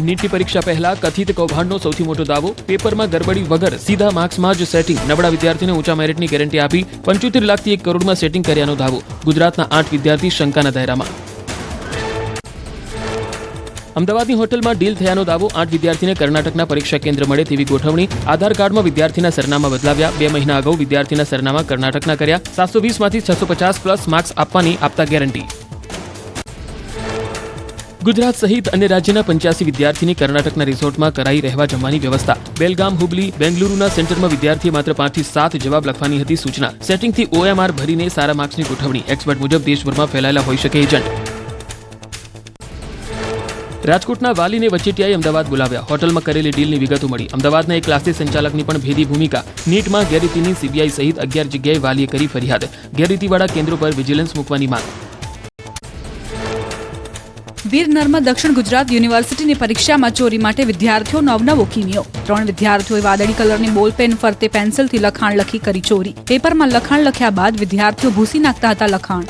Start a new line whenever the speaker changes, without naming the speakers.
નીટની પરીક્ષા પહેલા કથિત કૌભાંડનો સૌથી મોટો દાવો, પેપરમાં ગરબડી વગર સીધા માર્ક્સમાં જ સેટિંગ, નબળા વિદ્યાર્થીને ઊંચા મેરિટની ગેરંટી આપી 75 લાખથી 1 કરોડમાં સેટિંગ કર્યાનો દાવો, ગુજરાતના 8 વિદ્યાર્થી શંકાના દાયરામાં. અમદાવાદની હોટલમાં ડીલ થયાનો દાવો, 8 વિદ્યાર્થીને કર્ણાટકના પરીક્ષા કેન્દ્ર મળે તેવી ગોઠવણી, આધાર કાર્ડમાં વિદ્યાર્થીના સરનામા બદલાવ્યા, 2 મહિના અગાઉ વિદ્યાર્થીના સરનામા કર્ણાટકના કર્યા, 720માંથી 650 પ્લસ માર્ક્સ આપતા ગેરંટી. ગુજરાત સહિત અન્ય રાજ્યના 85 વિદ્યાર્થીની કર્ણાટકના રિસોર્ટમાં કરાઈ રહેવા જમવાની વ્યવસ્થા. બેલગામ, હુબલી, બેંગલુરુના સેન્ટરમાં વિદ્યાર્થીએ માત્ર 5 થી 7 જવાબ લખવાની હતી સૂચના. સેટિંગથી OMR ભરીને સારા માર્ક્સની ગોઠવણી. એક્સપર્ટ મુજબ દેશભરમાં ફેલાયેલા હોઈ શકે એજન્ટ. રાજકોટના વાલીને વચેટિયાએ અમદાવાદ બોલાવ્યા, હોટલમાં કરેલી ડીલની વિગતો મળી. અમદાવાદના એક ક્લાસીસ સંચાલકની પણ ભેદી ભૂમિકા. નીટમાં ગેરરીતિની CBI સહિત 11 જગ્યાએ વાલીએ કરી ફરિયાદ. ગેરરીતિવાળા કેન્દ્રો પર વિજિલન્સ મૂકવાની માંગ.
વીર નર્મદ દક્ષિણ ગુજરાત યુનિવર્સિટીની પરીક્ષામાં ચોરી માટે વિદ્યાર્થીઓનો અવનવો કિમિયો. 3 વિદ્યાર્થીઓએ વાદળી કલરની બોલપેન ફરતે પેન્સિલથી લખાણ લખી કરી ચોરી. પેપરમાં લખાણ લખ્યા બાદ વિદ્યાર્થીઓ ભૂસી નાખતા હતા લખાણ.